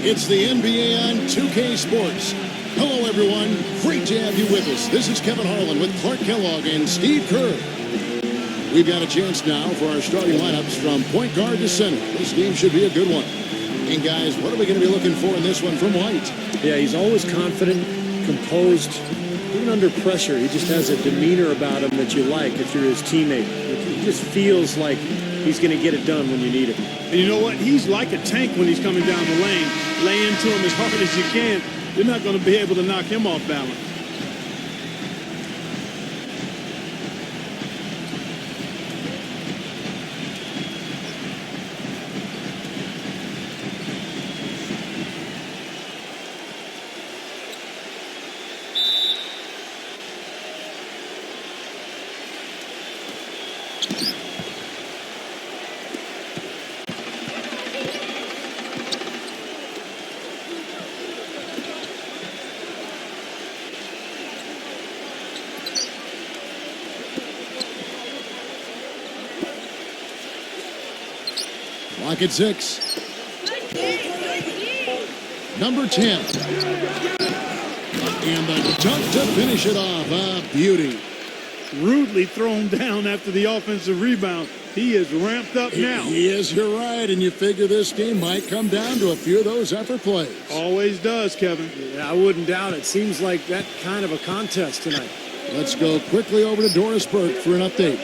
It's the NBA on 2K Sports. Hello, everyone. Great to have you with us. This is Kevin Harlan with Clark Kellogg and Steve Kerr. We've got a chance now for our starting lineups from point guard to center. This game should be a good one. And, guys, what are we going to be looking for in this one from White? Yeah, he's always confident, composed, even under pressure. He just has a demeanor about him that you like if you're his teammate. He just feels like he's going to get it done when you need him. And you know what? He's like a tank when he's coming down the lane. Lay into him as hard as you can. You're not going to be able to knock him off balance. Clock at 6. Number 10. And the dunk to finish it off. A beauty. Rudely thrown down after the offensive rebound. He is ramped up now. He is, you're right. And you figure this game might come down to a few of those effort plays. Always does, Kevin. Yeah, I wouldn't doubt it. Seems like that kind of a contest tonight. Let's go quickly over to Doris Burke for an update.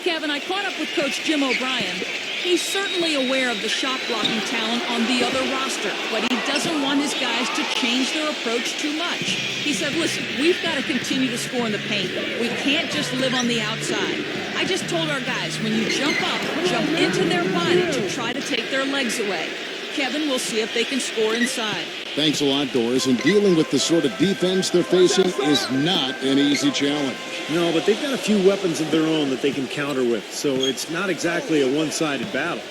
Kevin, I caught up with Coach Jim O'Brien. He's certainly aware of the shot blocking talent on the other roster, but he doesn't want his guys to change their approach too much. He said, listen, we've got to continue to score in the paint. We can't just live on the outside. I just told our guys, when you jump up, jump into their body to try to take their legs away. Kevin, we'll see if they can score inside. Thanks a lot, Doris. And dealing with the sort of defense they're facing is not an easy challenge. No, but they've got a few weapons of their own that they can counter with, so it's not exactly a one-sided battle.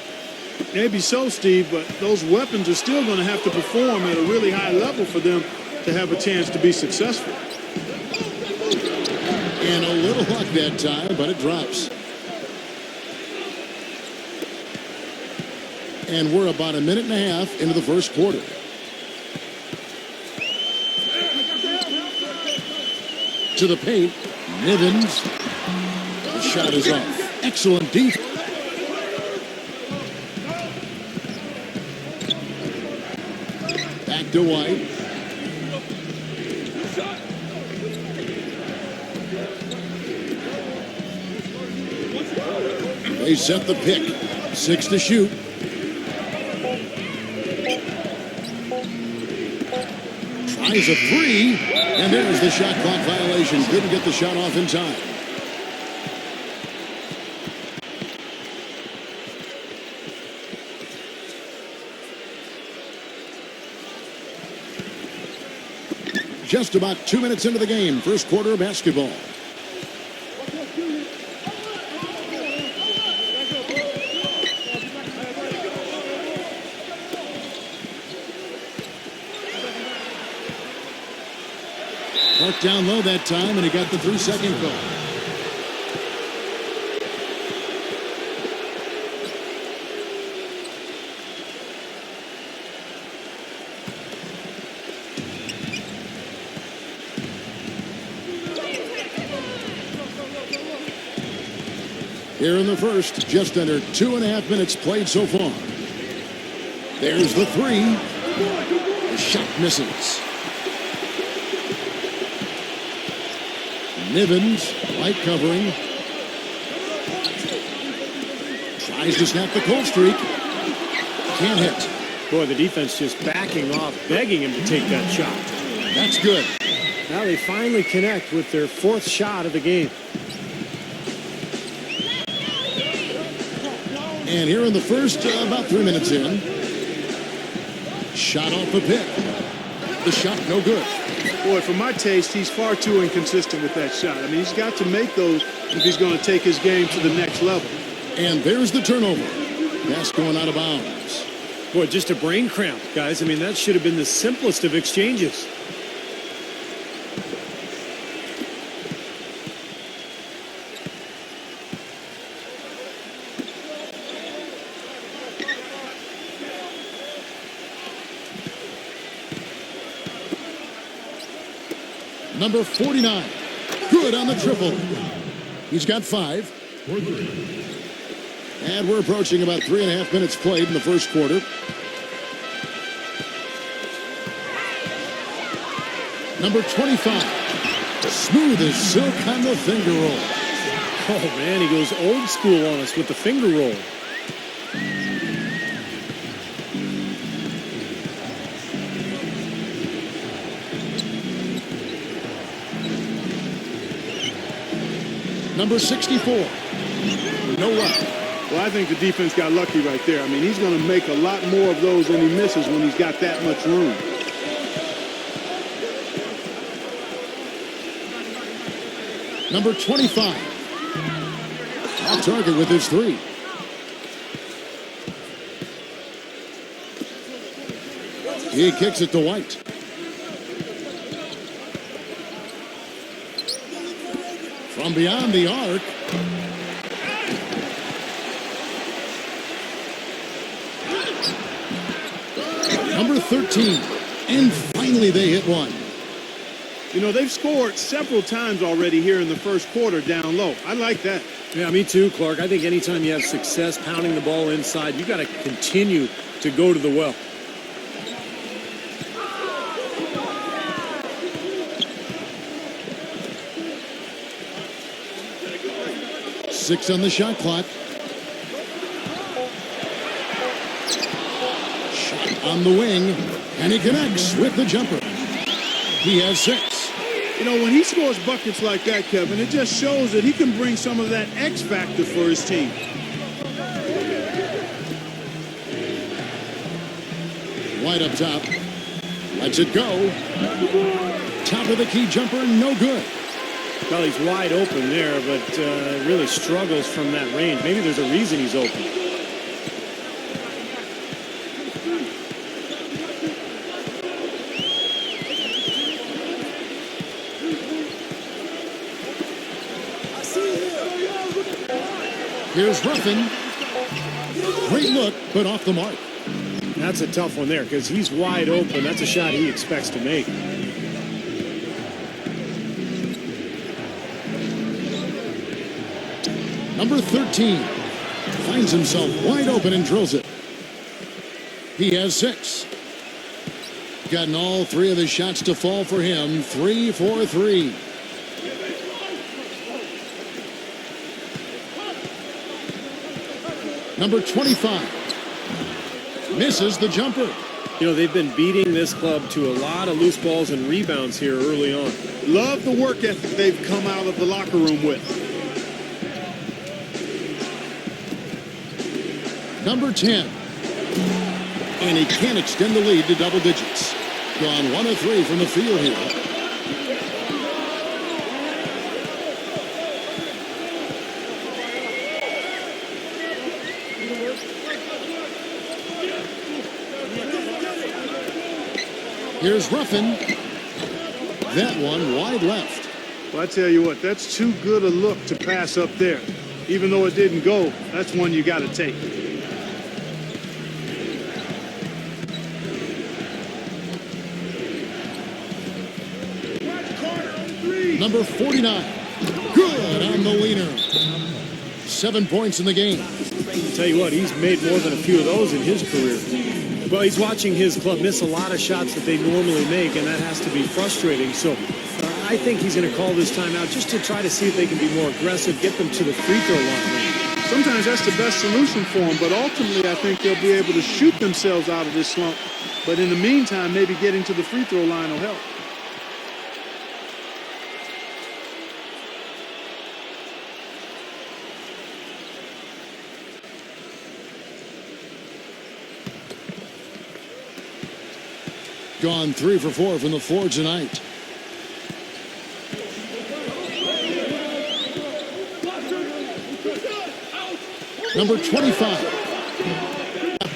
Maybe so, Steve, but those weapons are still going to have to perform at a really high level for them to have a chance to be successful. And a little luck that time, but it drops. And we're about a minute and a half into the first quarter. To the paint, Nivens. The shot is off. Excellent defense. Back to White. They set the pick. 6 to shoot. Tries a 3, and there's the shot clock violation. Couldn't get the shot off in time. Just about 2 minutes into the game, first quarter of basketball. Clark down low that time, and he got the 3-second call. Here in the first, just under 2.5 minutes played so far. There's the 3. The shot misses. Nivens, light covering. Tries to snap the cold streak. Can't hit. Boy, the defense just backing off, begging him to take that shot. That's good. Now they finally connect with their 4th shot of the game. And here in the first, about 3 minutes in. Shot off the pick. The shot no good. Boy, for my taste, he's far too inconsistent with that shot. I mean, he's got to make those if he's going to take his game to the next level. And there's the turnover. Pass going out of bounds. Boy, just a brain cramp, guys. I mean, that should have been the simplest of exchanges. Number 49. Good on the triple. He's got 5. And we're approaching about 3.5 minutes played in the first quarter. Number 25. Smooth as silk on the finger roll. Oh, man, he goes old school on us with the finger roll. Number 64. No luck. Well, I think the defense got lucky right there. I mean, he's going to make a lot more of those than he misses when he's got that much room. Number 25. Off target with his 3. He kicks it to White. From beyond the arc. Number 13. And finally they hit one. You know, they've scored several times already here in the first quarter down low. I like that. Yeah, me too, Clark. I think anytime you have success pounding the ball inside, you got to continue to go to the well. 6 on the shot clock. Shot on the wing, and he connects with the jumper. He has 6. You know, when he scores buckets like that, Kevin, it just shows that he can bring some of that X factor for his team. White up top. Lets it go. Top of the key jumper, no good. Well, he's wide open there, but really struggles from that range. Maybe there's a reason he's open. Here's Ruffin. Great look, but off the mark. That's a tough one there because he's wide open. That's a shot he expects to make. Number 13 finds himself wide open and drills it. He has 6. Gotten all 3 of his shots to fall for him. 3 for 3. Number 25 misses the jumper. You know, they've been beating this club to a lot of loose balls and rebounds here early on. Love the work ethic they've come out of the locker room with. Number 10. And he can't extend the lead to double digits. Gone 1 of 3 from the field here. Here's Ruffin. That one wide left. Well, I tell you what, that's too good a look to pass up there. Even though it didn't go, that's one you got to take. Number 49. Good on the wiener. 7 points in the game. I'll tell you what, he's made more than a few of those in his career. Well, he's watching his club miss a lot of shots that they normally make, and that has to be frustrating. So I think he's going to call this timeout just to try to see if they can be more aggressive, get them to the free throw line. Sometimes that's the best solution for them, but ultimately I think they'll be able to shoot themselves out of this slump. But in the meantime, maybe getting to the free throw line will help. Gone 3 for 4 from the floor tonight. Number 25.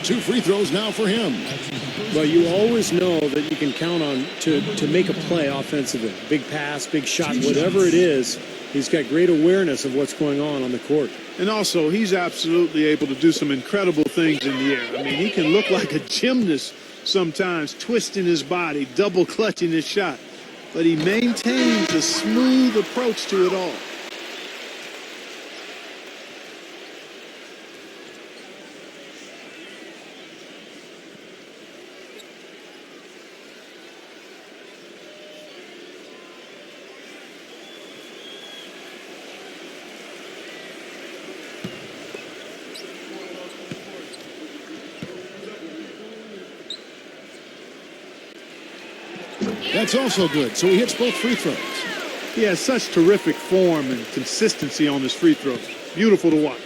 2 free throws now for him. Well, you always know that you can count on to make a play offensively. Big pass, big shot, whatever it is. He's got great awareness of what's going on the court. And also, he's absolutely able to do some incredible things in the air. I mean, he can look like a gymnast sometimes, twisting his body, double clutching his shot. but he maintains a smooth approach to it all. That's also good. So he hits both free throws. He has such terrific form and consistency on his free throws. Beautiful to watch.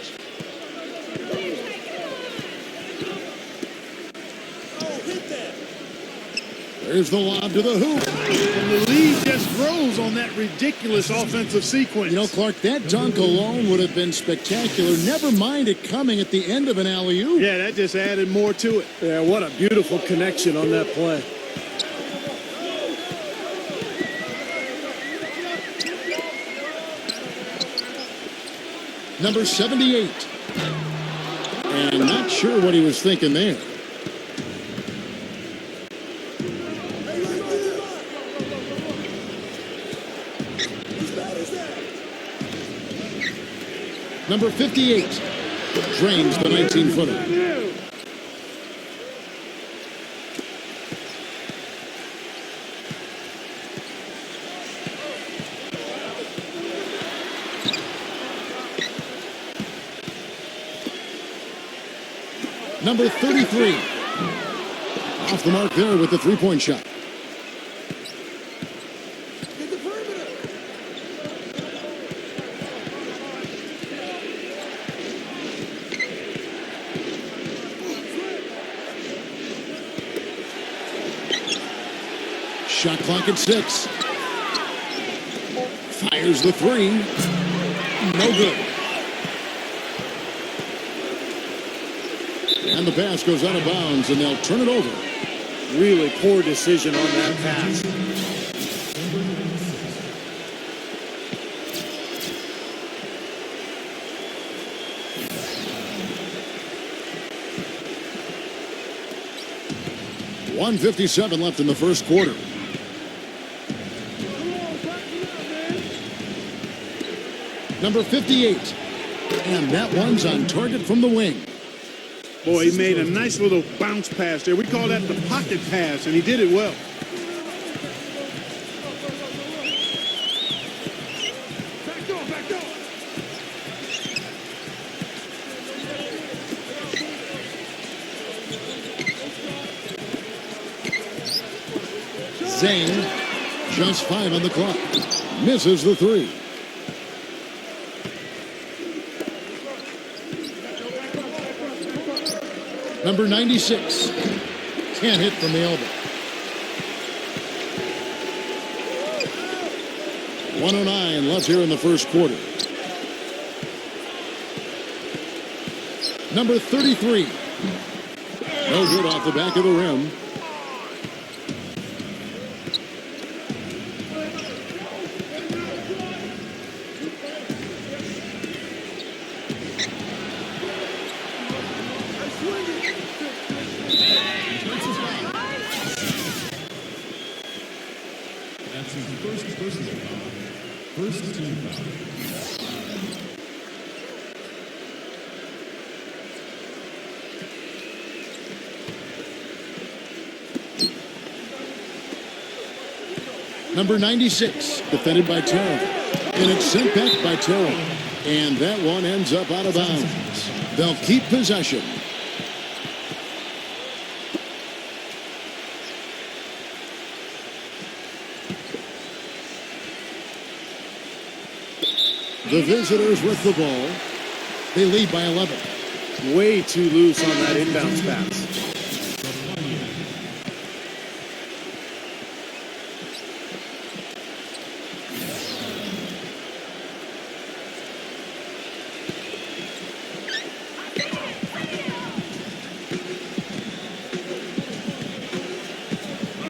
There's the lob to the hoop. And the lead just grows on that ridiculous offensive sequence. You know, Clark, that dunk alone would have been spectacular. Never mind it coming at the end of an alley-oop. Yeah, that just added more to it. Yeah, what a beautiful connection on that play. Number 78. And not sure what he was thinking there. Number 58. Drains the 19-footer. Number 33. Off the mark there with the three-point shot. Shot clock at 6. Fires the three. No good. And the pass goes out of bounds, and they'll turn it over. Really poor decision on that pass. .157 left in the first quarter. Number 58. And that one's on target from the wing. Boy, he made a nice little bounce pass there. We call that the pocket pass, and he did it well. Back door. Zane, just 5 on the clock. Misses the three. Number 96. Can't hit from the elbow. 109 left here in the first quarter. Number 33. No good off the back of the rim. Number 96, defended by Terrell. And it's sent back by Terrell. And that one ends up out of bounds. They'll keep possession. The visitors with the ball. They lead by 11. Way too loose on that inbounds pass.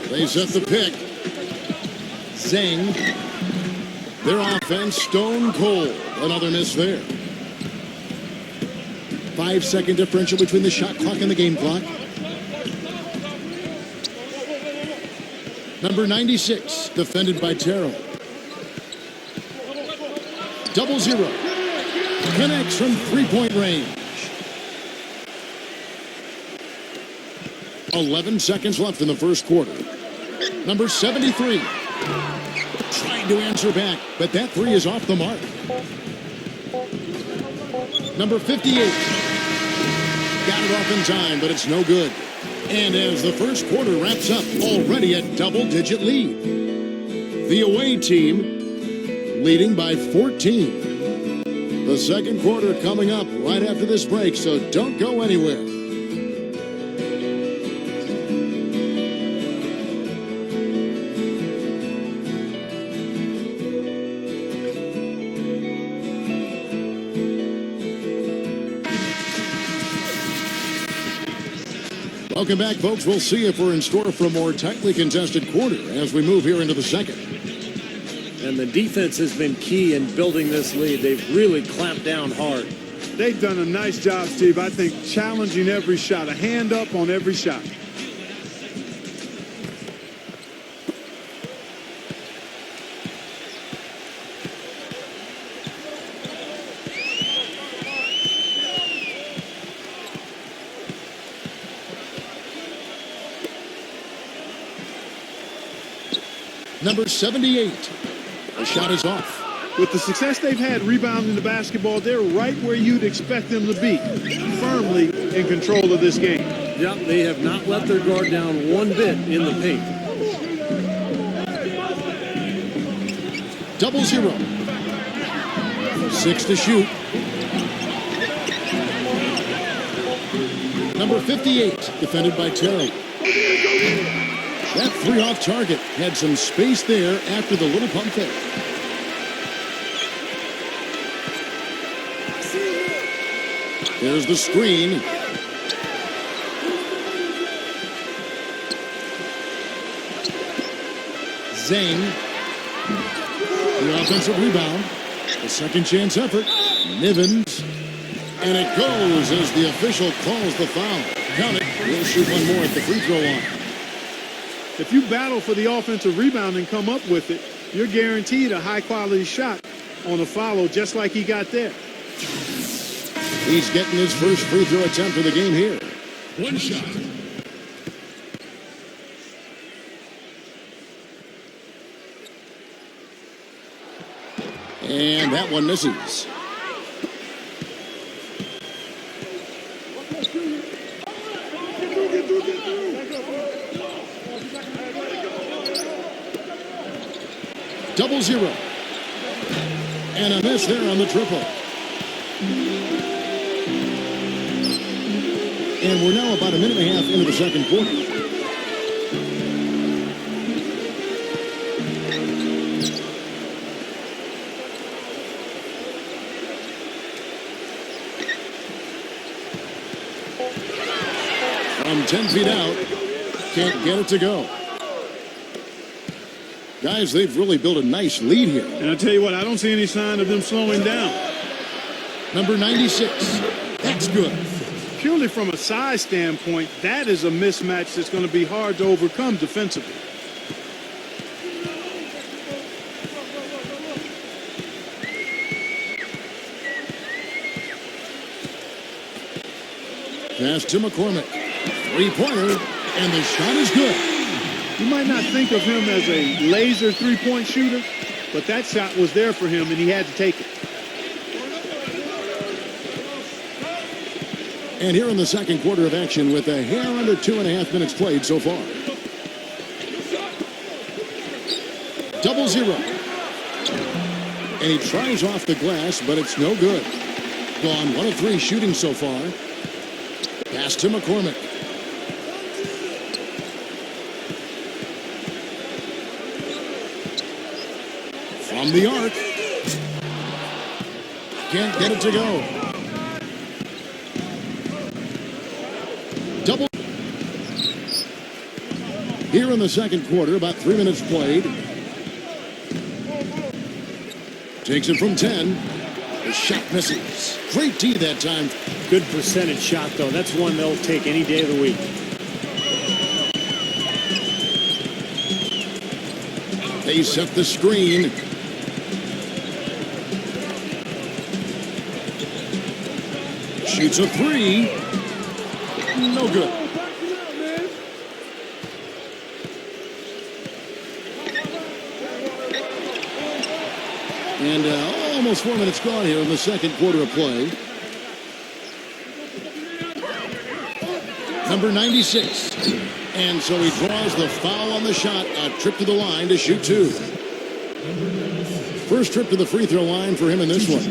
They set the pick. Zhang. Their offense stone cold. Another miss there. 5-second differential between the shot clock and the game clock. Number 96, defended by Terrell. 0-0. Connects from three-point range. 11 seconds left in the first quarter. Number 73. Trying to answer back, but that three is off the mark. Number 58. Got it off in time, but it's no good. And as the first quarter wraps up, already a double-digit lead. The away team leading by 14. The second quarter coming up right after this break, so don't go anywhere. Welcome back, folks. We'll see if we're in store for a more tightly contested quarter as we move here into the second. And the defense has been key in building this lead. They've really clamped down hard. They've done a nice job, Steve. I think challenging every shot, a hand up on every shot. Number 78. The shot is off. With the success they've had rebounding the basketball, they're right where you'd expect them to be, firmly in control of this game. Yep, they have not let their guard down one bit in the paint. 0-0. 6 to shoot. Number 58, defended by Terry. That three off target had some space there after the little pump fake. There's the screen. Zane. The offensive rebound. A second chance effort. Nivens. And it goes as the official calls the foul. Count it. We'll shoot one more at the free throw line. If you battle for the offensive rebound and come up with it, you're guaranteed a high-quality shot on a follow just like he got there. He's getting his first free throw attempt of the game here. One shot. And that one misses. Double zero. And a miss there on the triple. And we're now about a minute and a half into the second quarter. From 10 feet out, can't get it to go. Guys, they've really built a nice lead here. And I tell you what, I don't see any sign of them slowing down. Number 96. That's good. Purely from a size standpoint, that is a mismatch that's going to be hard to overcome defensively. Pass to McCormick. Three-pointer, and the shot is good. You might not think of him as a laser three-point shooter, but that shot was there for him, and he had to take it. And here in the second quarter of action with a hair under 2.5 minutes played so far. Double zero. And he tries off the glass, but it's no good. Gone 1 of 3 shooting so far. Pass to McCormick. From the arc. Can't get it to go. Double. Here in the second quarter, about 3 minutes played. Takes it from 10. The shot misses. Great D that time. Good percentage shot, though. That's one they'll take any day of the week. They set the screen. Shoots a three. No good. And almost 4 minutes gone here in the second quarter of play. Number 96. And so he draws the foul on the shot. A trip to the line to shoot two. First trip to the free throw line for him in this one.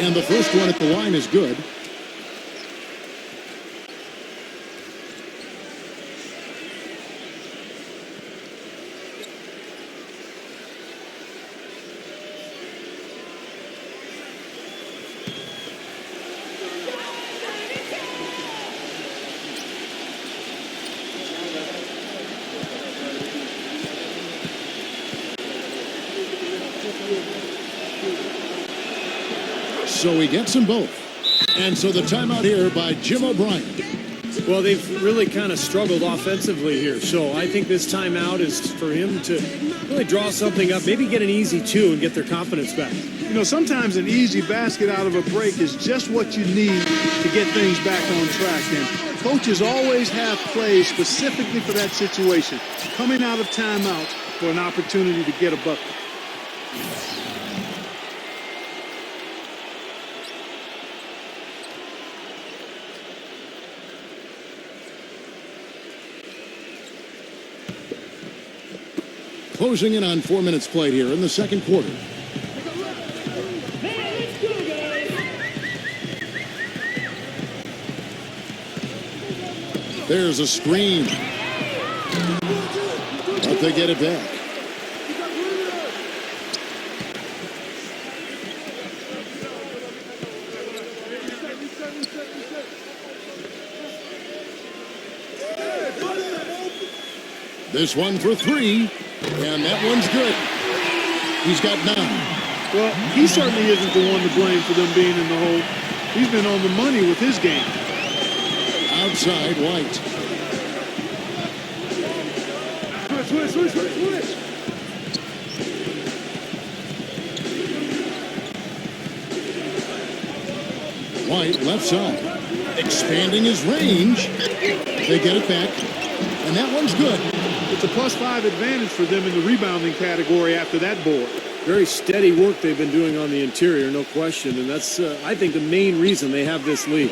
And the first one at the line is good. So he gets them both. And so the timeout here by Jim O'Brien. Well, they've really kind of struggled offensively here. So I think this timeout is for him to really draw something up, maybe get an easy two and get their confidence back. You know, sometimes an easy basket out of a break is just what you need to get things back on track. And coaches always have plays specifically for that situation, coming out of timeout for an opportunity to get a bucket. Closing in on 4 minutes played here in the second quarter. There's a screen. But they get it back. This one for three. And that one's good. He's got 9. Well, he certainly isn't the one to blame for them being in the hole. He's been on the money with his game. Outside, White. Switch. White, left side. Expanding his range. They get it back. And that one's good. It's a +5 advantage for them in the rebounding category after that board. Very steady work they've been doing on the interior, no question. And that's, I think, the main reason they have this lead.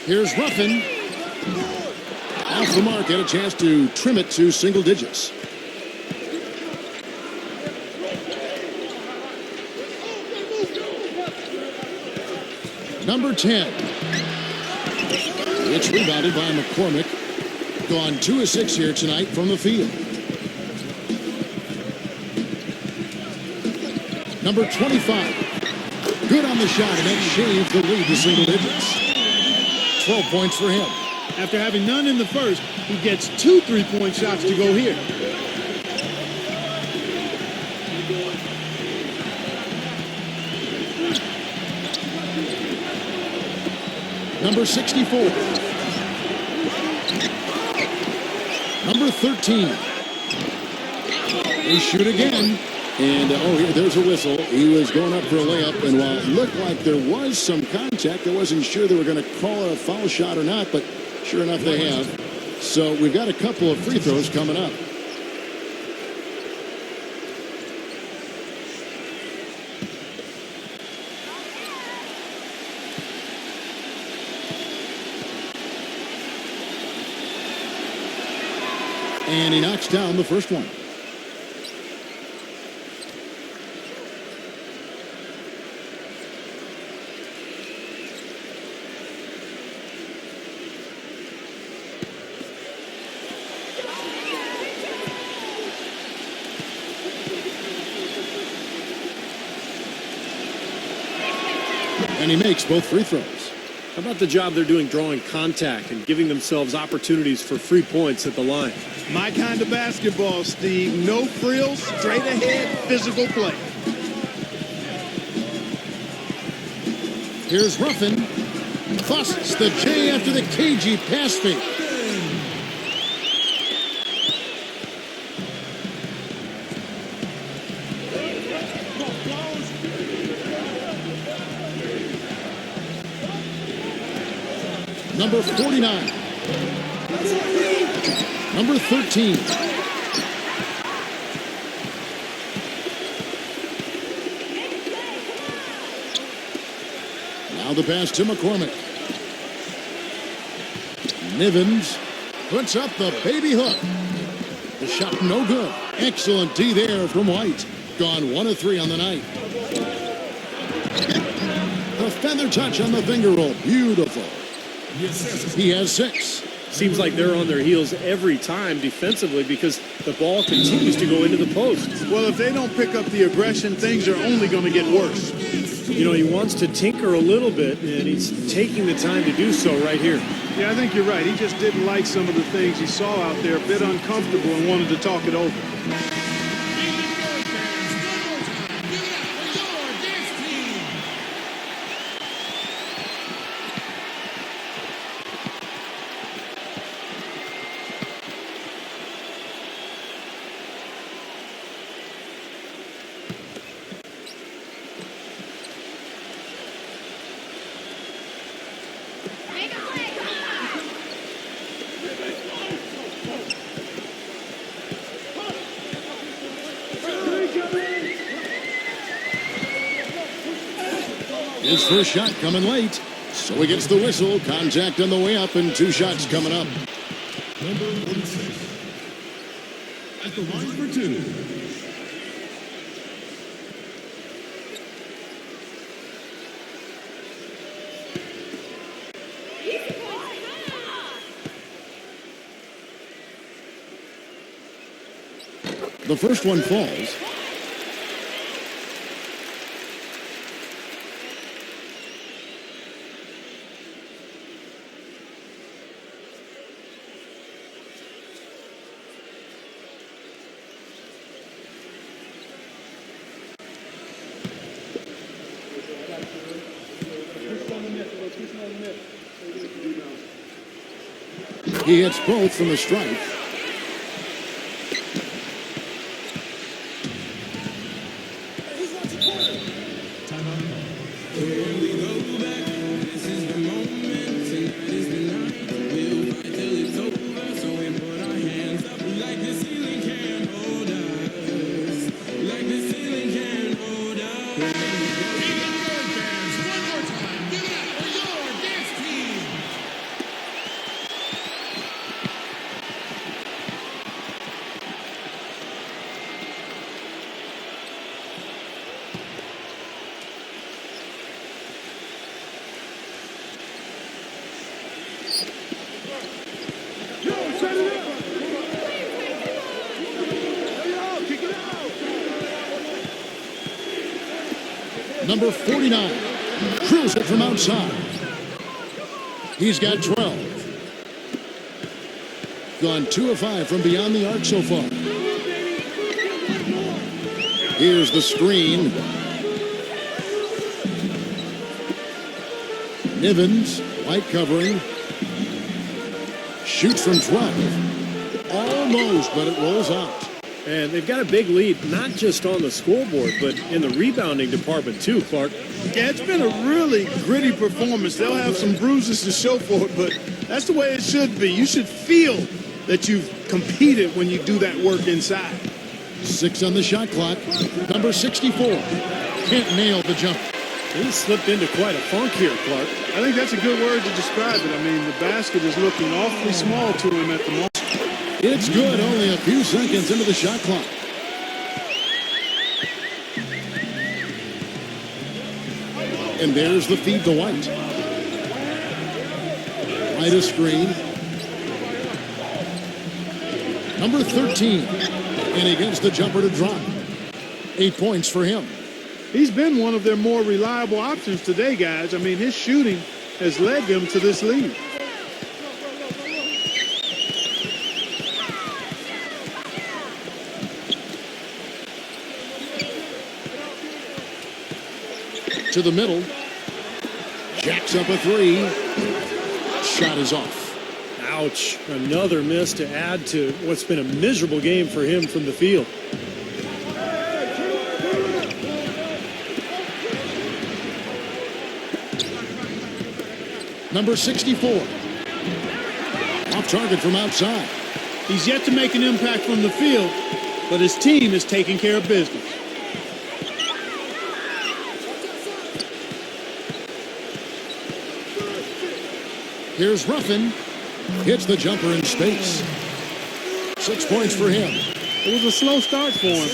Here's Ruffin. Off the mark, get a chance to trim it to single digits. Number 10. It's rebounded by McCormick. Gone 2 of 6 here tonight from the field. Number 25. Good on the shot, and that shaves the lead to single digits. 12 points for him. After having none in the first, he gets 2 3-point shots to go here. Number 64. Number 13. They shoot again. And, here, there's a whistle. He was going up for a layup, and while it looked like there was some contact, I wasn't sure they were going to call it a foul shot or not, but sure enough they have. So we've got a couple of free throws coming up. And he knocks down the first one. And he makes both free throws. How about the job they're doing drawing contact and giving themselves opportunities for free points at the line? My kind of basketball, Steve. No frills, straight ahead, physical play. Here's Ruffin. Busts the J after the cagey pass fake. Number 49. Number 13. Now the pass to McCormick. Nivens puts up the baby hook. The shot no good. Excellent D there from White. Gone 1 of 3 on the night. The feather touch on the finger roll. Beautiful. He has 6. Seems like they're on their heels every time defensively because the ball continues to go into the post. Well, if they don't pick up the aggression, things are only going to get worse. You know, he wants to tinker a little bit, and he's taking the time to do so right here. Yeah, I think you're right. He just didn't like some of the things he saw out there, a bit uncomfortable, and wanted to talk it over. His first shot coming late, so he gets the whistle. Contact on the way up, and 2 shots coming up. Number 46. At the line for 2. The first one falls. He hits both from the stripe. Number 49, drills it from outside. He's got 12. Gone 2 of 5 from beyond the arc so far. Here's the screen. Nivens, White covering. Shoots from 12. Almost, but it rolls out. And they've got a big lead, not just on the scoreboard, but in the rebounding department too, Clark. Yeah, it's been a really gritty performance. They'll have some bruises to show for it, but that's the way it should be. You should feel that you've competed when you do that work inside. 6 on the shot clock. Number 64. Can't nail the jump. He slipped into quite a funk here, Clark. I think that's a good word to describe it. I mean, the basket is looking awfully small to him at the moment. It's good, only a few seconds into the shot clock. And there's the feed to White. White a screen. Number 13. And he gets the jumper to drop. 8 points for him. He's been one of their more reliable options today, guys. I mean, his shooting has led them to this lead. To the middle. Jacks up a three. Shot is off. Ouch. Another miss to add to what's been a miserable game for him from the field. Number 64. Off target from outside. He's yet to make an impact from the field, but his team is taking care of business. Here's Ruffin. Hits the jumper in space. 6 points for him. It was a slow start for him,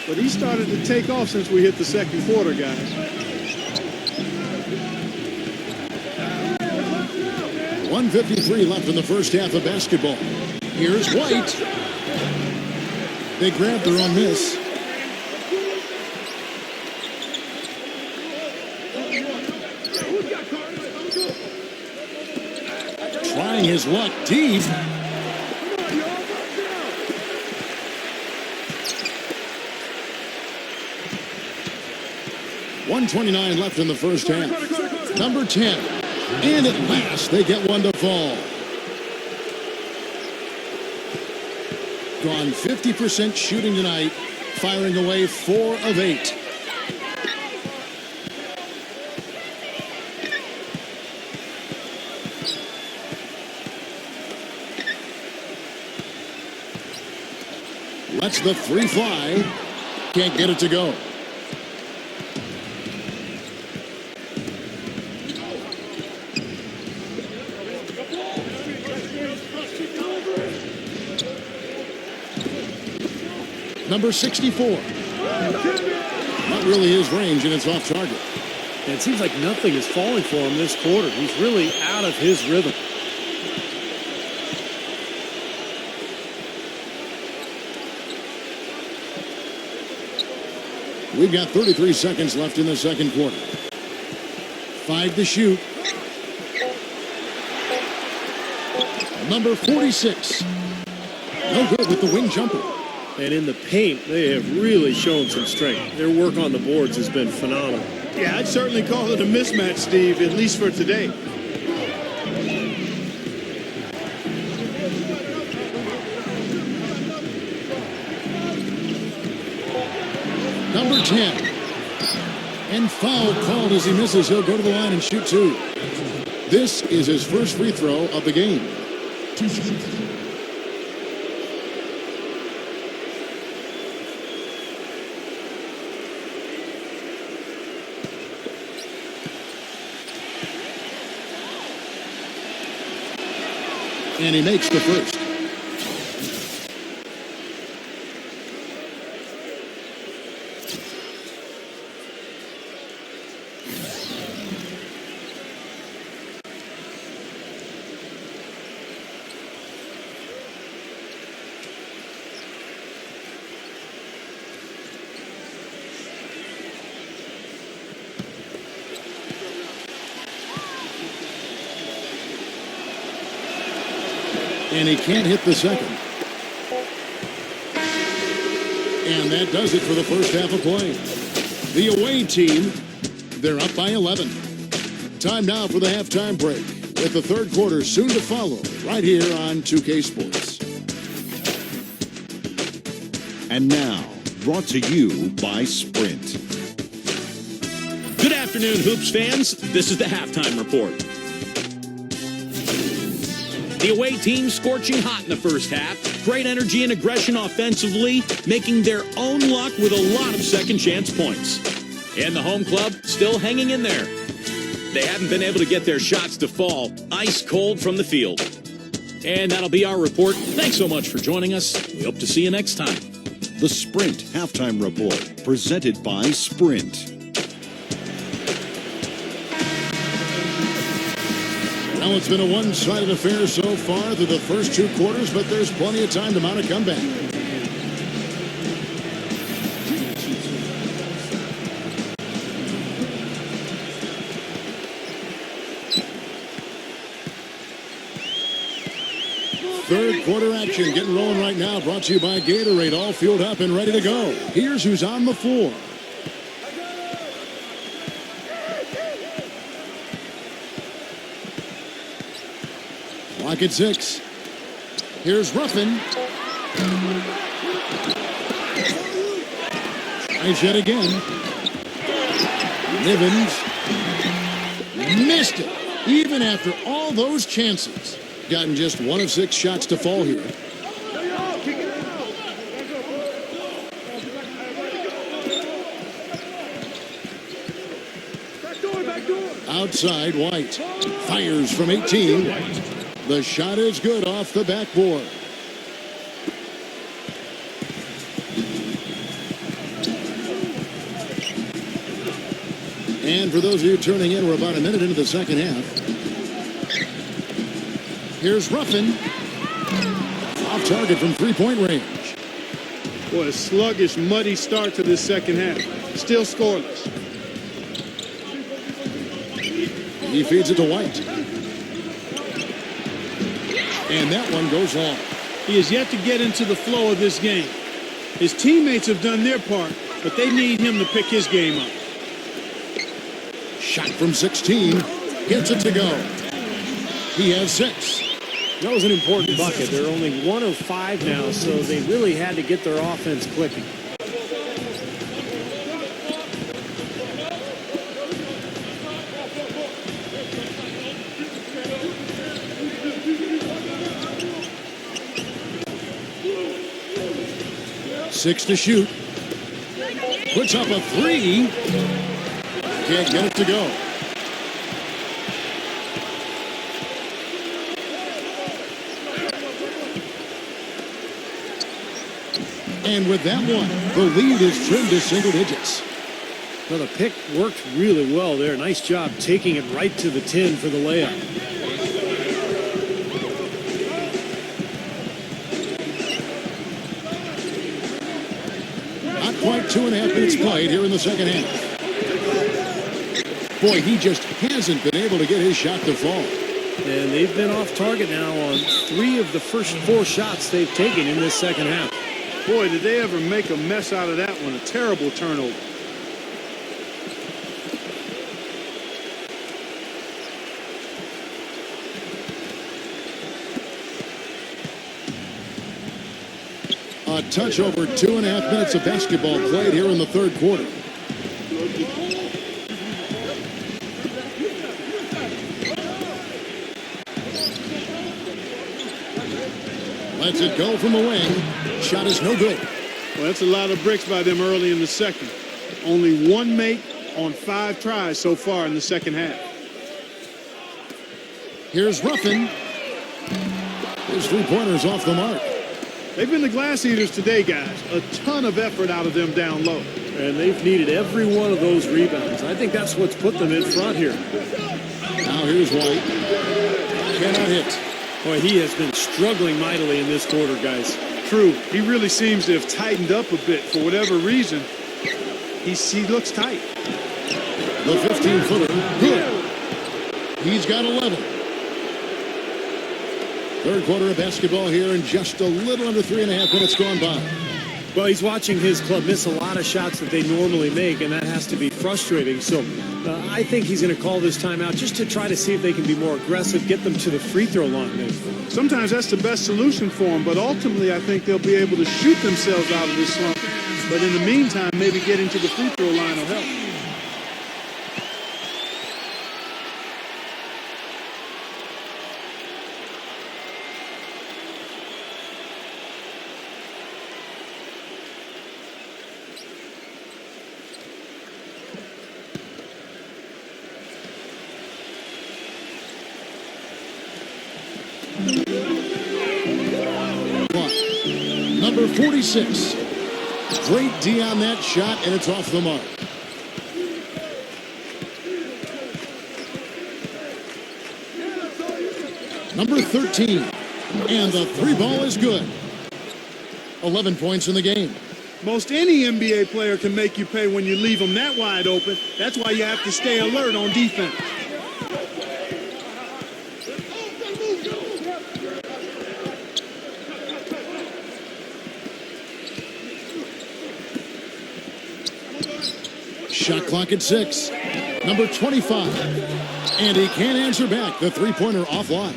but he started to take off since we hit the second quarter, guys. .153 left in the first half of basketball. Here's White. They grabbed her on this. Trying his luck deep. .129 left in the first half. Number 10. And at last, they get one to fall. Gone 50% shooting tonight, firing away 4 of 8. Lets the three fly. Can't get it to go. Number 64. Not really his range, and it's off target. And it seems like nothing is falling for him this quarter. He's really out of his rhythm. We've got 33 seconds left in the second quarter. 5 to shoot. Number 46. No good with the wing jumper. And in the paint, they have really shown some strength. Their work on the boards has been phenomenal. Yeah, I'd certainly call it a mismatch, Steve, at least for today. Number 10. And foul called as he misses. He'll go to the line and shoot 2. This is his first free throw of the game. And he makes the first. And he can't hit the second. And that does it for the first half of play. The away team, they're up by 11. Time now for the halftime break, with the third quarter soon to follow, right here on 2K Sports. And now, brought to you by Sprint. Good afternoon, Hoops fans. This is the halftime report. The away team scorching hot in the first half. Great energy and aggression offensively, making their own luck with a lot of second chance points. And the home club still hanging in there. They haven't been able to get their shots to fall, ice cold from the field. And that'll be our report. Thanks so much for joining us. We hope to see you next time. The Sprint Halftime Report, presented by Sprint. Well, it's been a one-sided affair so far through the first 2 quarters, but there's plenty of time to mount a comeback. third quarter action getting rolling right now. Brought to you by Gatorade. All fueled up and ready to go. Here's who's on the floor. Clock at 6. Here's Ruffin. Tries yet again. Nivens missed it. Even after all those chances. Gotten just 1 of 6 shots to fall here. Outside, White fires from 18. The shot is good off the backboard. And for those of you turning in, we're about a minute into the second half. Here's Ruffin. Off target from three-point range. Boy, a sluggish, muddy start to this second half. Still scoreless. He feeds it to White. And that one goes long. He has yet to get into the flow of this game. His teammates have done their part, but they need him to pick his game up. Shot from 16. Gets it to go. He has 6. That was an important bucket. They're only 1 of 5 now, so they really had to get their offense clicking. Six to shoot. Puts up a 3. Can't get it to go. And with that one, the lead is trimmed to single digits. Well, the pick worked really well there. Nice job taking it right to the 10 for the layup. Not quite 2.5 minutes played here in the second half. Boy, he just hasn't been able to get his shot to fall. And they've been off target now on 3 of the first 4 shots they've taken in this second half. Boy, did they ever make a mess out of that one. A terrible turnover. A touch over 2.5 minutes of basketball played here in the third quarter. Lets it go from the wing. Shot is no good. Well, that's a lot of bricks by them early in the second. Only 1 make on 5 tries so far in the second half. Here's Ruffin. His 3-pointer's off the mark. They've been the glass eaters today, guys. A ton of effort out of them down low. And they've needed every one of those rebounds. I think that's what's put them in front here. Now here's White. Cannot hit. Boy, he has been struggling mightily in this quarter, guys. True. He really seems to have tightened up a bit for whatever reason. He looks tight. The 15-footer. Good. He's got 11. Third quarter of basketball here and just a little under 3.5 minutes gone by. Well, he's watching his club miss a lot of shots that they normally make, and that has to be frustrating. So I think he's going to call this timeout just to try to see if they can be more aggressive, get them to the free throw line. Sometimes that's the best solution for them, but ultimately I think they'll be able to shoot themselves out of this slump. But in the meantime, maybe getting to the free throw line will help. Number 46. Great D on that shot, and it's off the mark. Number 13. And the 3-ball is good. 11 points in the game. Most any NBA player can make you pay when you leave them that wide open. That's why you have to stay alert on defense. Shot clock at 6. Number 25. And he can't answer back. The three-pointer offline.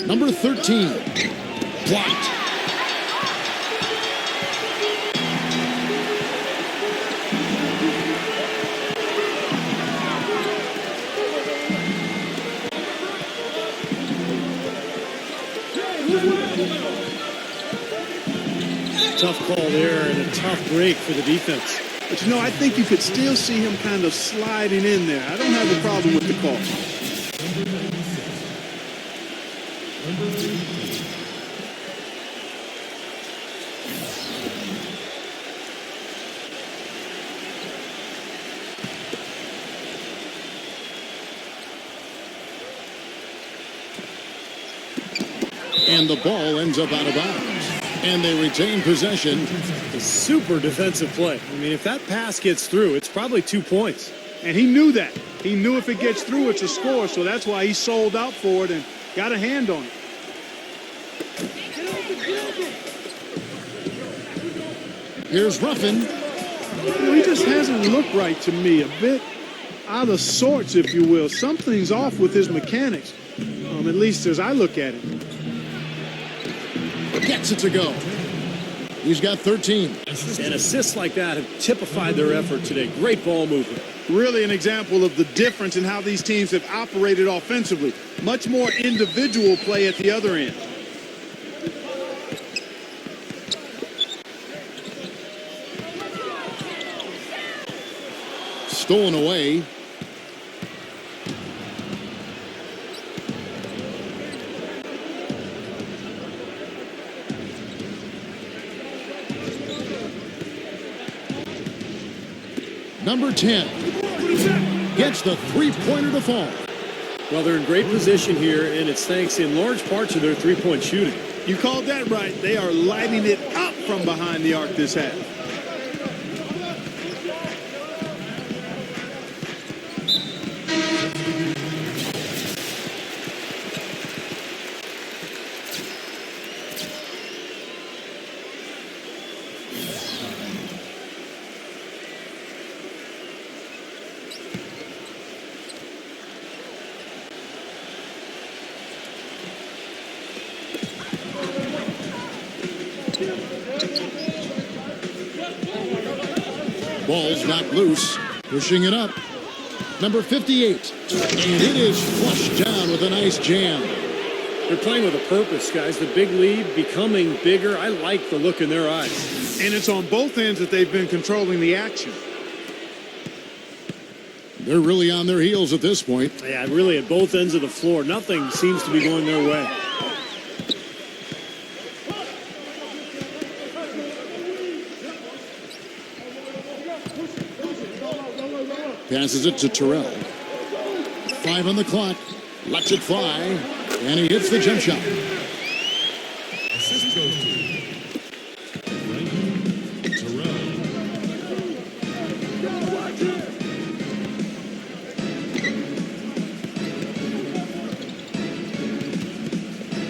Number 13. Blocked. Tough call there and a tough break for the defense. But you know, I think you could still see him kind of sliding in there. I don't have a problem with the call. And the ball ends up out of bounds. And they retain possession. A super defensive play. I mean, if that pass gets through, it's probably 2 points. And he knew that. He knew if it gets through, it's a score. So that's why he sold out for it and got a hand on it. Here's Ruffin. You know, he just hasn't looked right to me. A bit out of sorts, if you will. Something's off with his mechanics, at least as I look at it. Gets it to go. He's got 13. And assists like that have typified their effort today. Great ball movement. Really an example of the difference in how these teams have operated offensively. Much more individual play at the other end. Stolen away. Number 10 gets the three-pointer to fall. Well, they're in great position here, and it's thanks in large part to their three-point shooting. You called that right. They are lighting it up from behind the arc this half. Ball's knocked loose, pushing it up. Number 58, and it is flushed down with a nice jam. They're playing with a purpose, guys. The big lead becoming bigger. I like the look in their eyes. And it's on both ends that they've been controlling the action. They're really on their heels at this point. Yeah, really at both ends of the floor. Nothing seems to be going their way. Passes it to Terrell. 5 on the clock. Lets it fly. And he hits the jump shot. Assist goes to Terrell.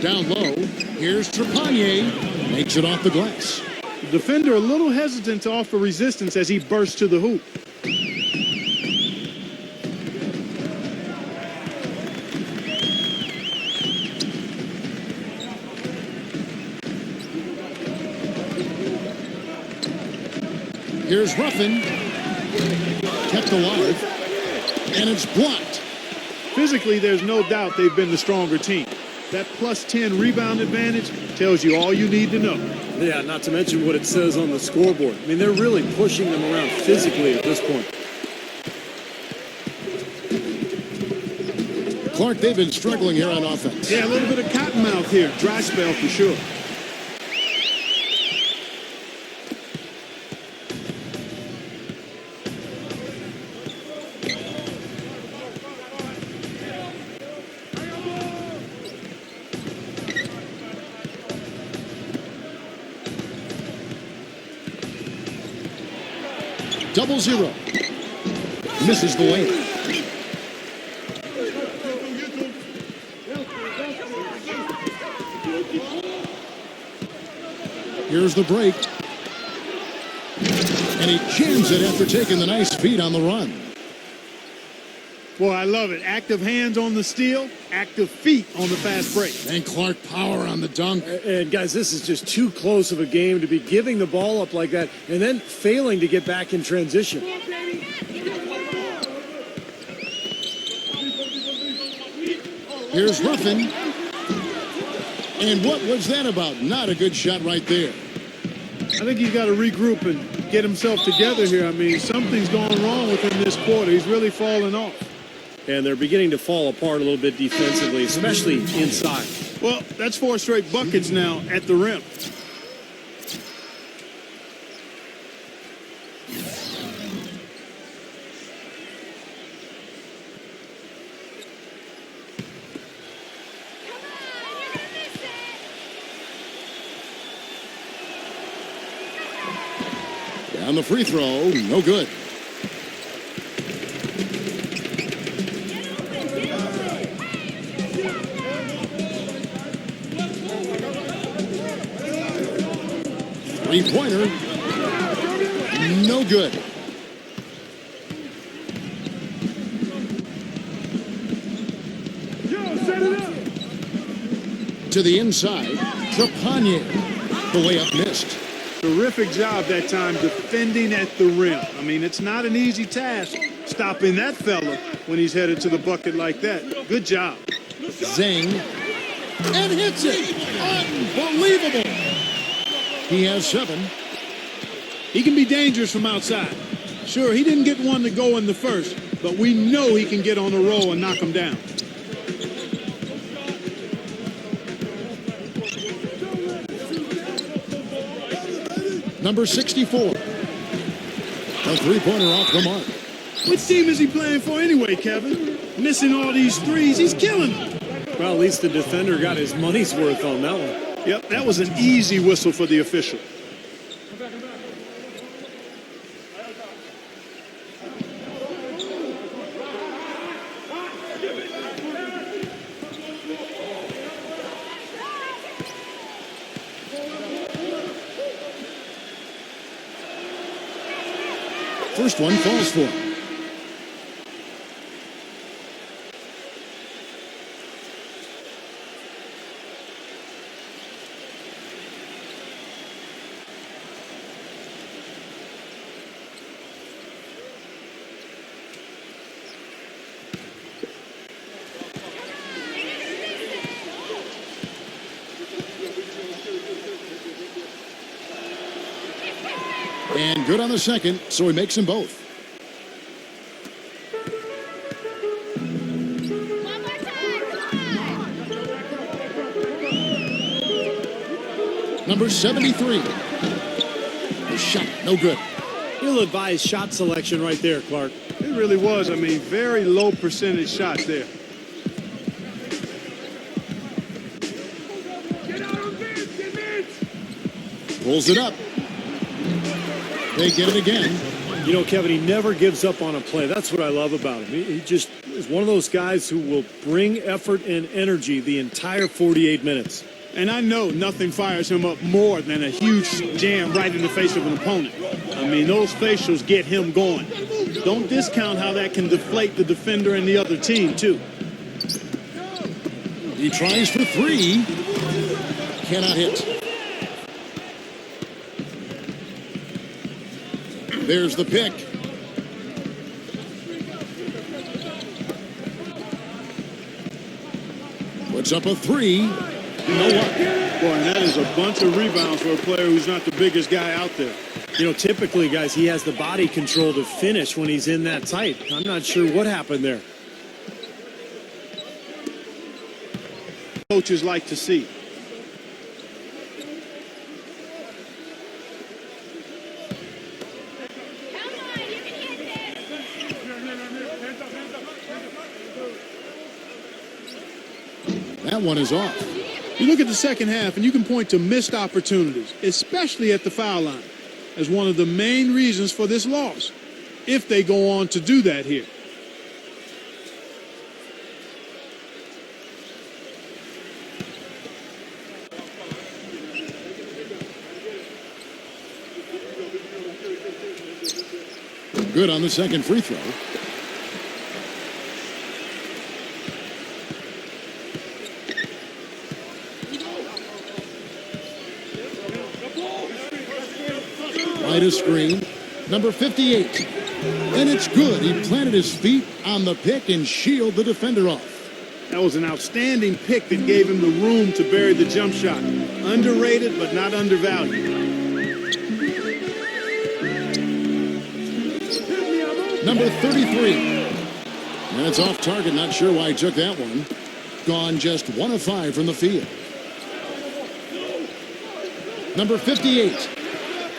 Down low. Here's Trepanier. Makes it off the glass. The defender a little hesitant to offer resistance as he bursts to the hoop. Here's Ruffin. Kept alive. And it's blocked. Physically, there's no doubt they've been the stronger team. That plus 10 rebound advantage tells you all you need to know. Yeah, not to mention what it says on the scoreboard. I mean, they're really pushing them around physically at this point. Clark, they've been struggling here on offense. Yeah, a little bit of cottonmouth here. Dry spell for sure. Double zero. Misses the lane. Here's the break. And he jams it after taking the nice feed on the run. Boy, I love it. Active hands on the steal, active feet on the fast break. And Clark power on the dunk. And guys, this is just too close of a game to be giving the ball up like that and then failing to get back in transition. Here's Ruffin. And what was that about? Not a good shot right there. I think he's got to regroup and get himself together here. I mean, something's going wrong with him this quarter. He's really falling off. And they're beginning to fall apart a little bit defensively, especially inside. Well, that's 4 straight buckets now at the rim. On the free throw, no good. Three-pointer, no good. To the inside, Trepanier. The layup missed. Terrific job that time defending at the rim. I mean, it's not an easy task stopping that fella when he's headed to the bucket like that. Good job. Zhang. And hits it. Unbelievable. He has 7. He can be dangerous from outside. Sure, he didn't get one to go in the first, but we know he can get on a roll and knock him down. Number 64. A three-pointer off the mark. What team is he playing for anyway, Kevin? Missing all these threes, he's killing them. Well, at least the defender got his money's worth on that one. Yep, that was an easy whistle for the official. First one falls for him. And good on the second, so he makes them both. Number 73. The shot, no good. Ill-advised shot selection right there, Clark. It really was. I mean, very low percentage shots there. Pulls it up. They get it again. You know, Kevin, he never gives up on a play. That's what I love about him. He just is one of those guys who will bring effort and energy the entire 48 minutes. And I know nothing fires him up more than a huge jam right in the face of an opponent. I mean, those facials get him going. Don't discount how that can deflate the defender and the other team, too. He tries for 3. Cannot hit. There's the pick. Puts up a 3. No luck. Boy, and that is a bunch of rebounds for a player who's not the biggest guy out there. You know, typically, guys, he has the body control to finish when he's in that tight. I'm not sure what happened there. Coaches like to see. That one is off. You look at the second half, and you can point to missed opportunities, especially at the foul line, as one of the main reasons for this loss, if they go on to do that here. good on the second free throw. Right of screen. Number 58. And it's good. He planted his feet on the pick and shielded the defender off. That was an outstanding pick that gave him the room to bury the jump shot. Underrated, but not undervalued. Number 33. And it's off target. Not sure why he took that one. Gone just 1 of 5 from the field. Number 58.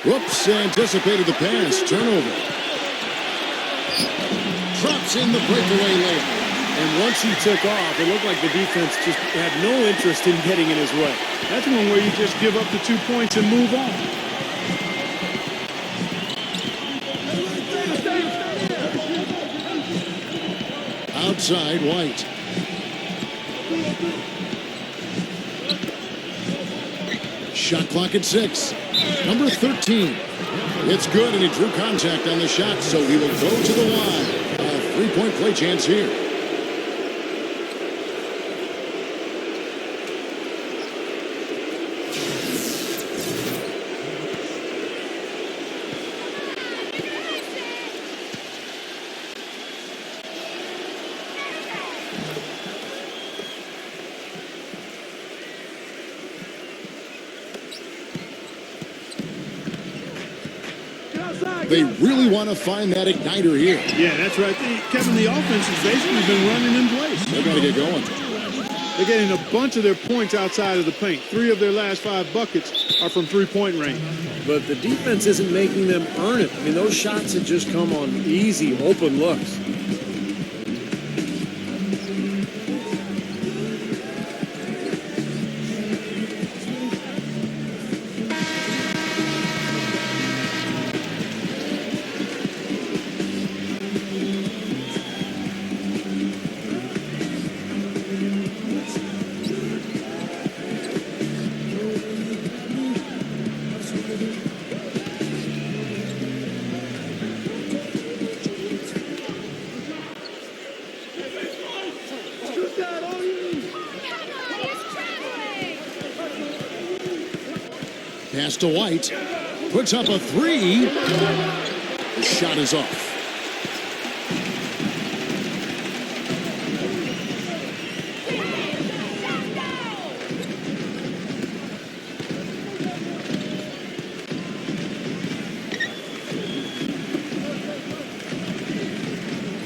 Whoops, anticipated the pass. Turnover. Drops in the breakaway layup. And once he took off, it looked like the defense just had no interest in getting in his way. That's one where you just give up the 2 points and move on. Outside, White. Shot clock at 6. Number 13. It's good, and he drew contact on the shot, so he will go to the line. A 3-point play chance here. They really want to find that igniter here. Yeah, that's right. Kevin, the offense has basically been running in place. They got to get going. They're getting a bunch of their points outside of the paint. 3 of their last 5 buckets are from 3-point range. But the defense isn't making them earn it. I mean, those shots have just come on easy, open looks. Pass to White. Puts up a 3. The shot is off.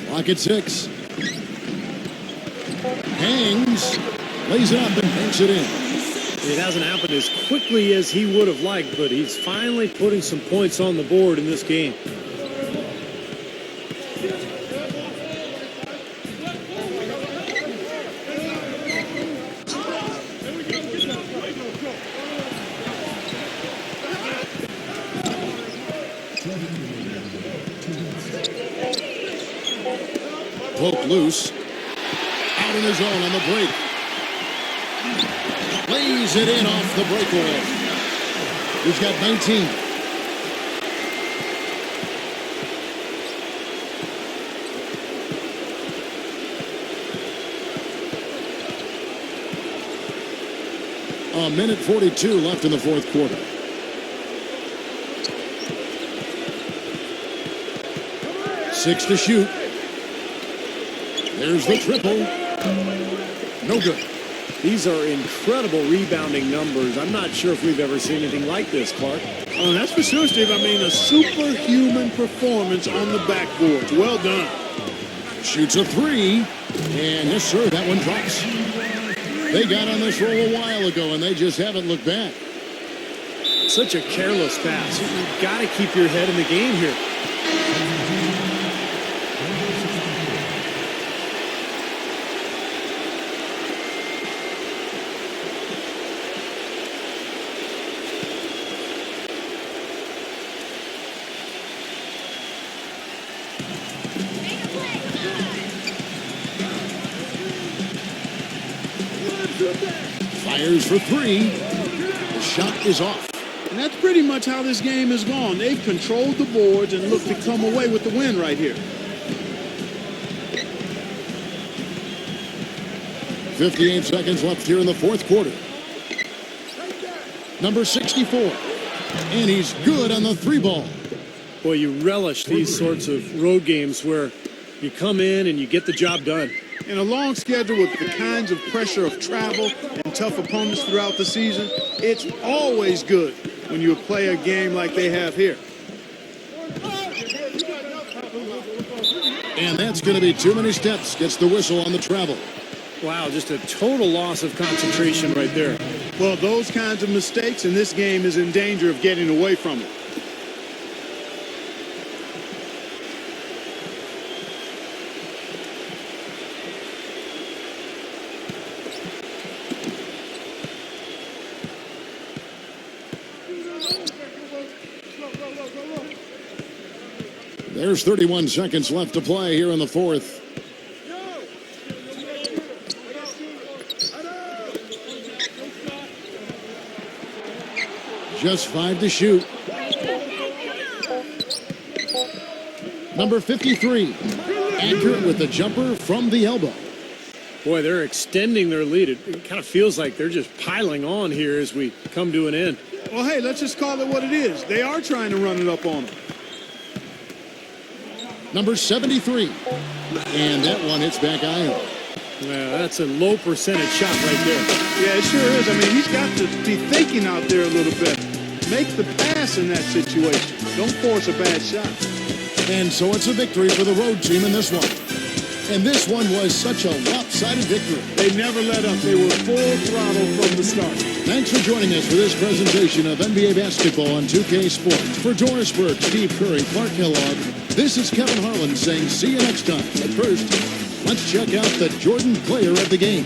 Clock at 6. Hangs. Lays it up and banks it in. It hasn't happened as quickly as he would have liked, but he's finally putting some points on the board in this game. Poke loose. Out on his own on the break. Lays it in off the breakaway. He's got 19. A minute 42 left in the fourth quarter. Six to shoot. There's the triple. No good. These are incredible rebounding numbers. I'm not sure if we've ever seen anything like this, Clark. Oh, that's for sure, Steve. I mean, a superhuman performance on the backboard. Well done. Shoots a 3. And yes, sir, that one drops. They got on this roll a while ago, and they just haven't looked back. Such a careless pass. You've got to keep your head in the game here. Fires for 3. The shot is off. And that's pretty much how this game has gone. They've controlled the boards and looked to come away with the win right here. 58 seconds left here in the fourth quarter. Number 64. And he's good on the 3-ball. Boy, you relish these sorts of road games where you come in and you get the job done. In a long schedule with the kinds of pressure of travel and tough opponents throughout the season, it's always good when you play a game like they have here. And that's going to be too many steps. Gets the whistle on the travel. Wow, just a total loss of concentration right there. Well, those kinds of mistakes, and this game is in danger of getting away from it. There's 31 seconds left to play here in the fourth. Just 5 to shoot. Number 53. Accurate with the jumper from the elbow. Boy, they're extending their lead. It kind of feels like they're just piling on here as we come to an end. Well, hey, let's just call it what it is. They are trying to run it up on them. Number 73. And that one hits back iron. Yeah, that's a low percentage shot right there. Yeah, it sure is. I mean, he's got to be thinking out there a little bit. Make the pass in that situation. Don't force a bad shot. And so it's a victory for the road team in this one. And this one was such a lopsided victory. They never let up. They were full throttle from the start. Thanks for joining us for this presentation of NBA basketball on 2K Sports. For Doris Burke, Steve Kerr, and Clark Kellogg, this is Kevin Harlan saying see you next time. But first, let's check out the Jordan player of the game.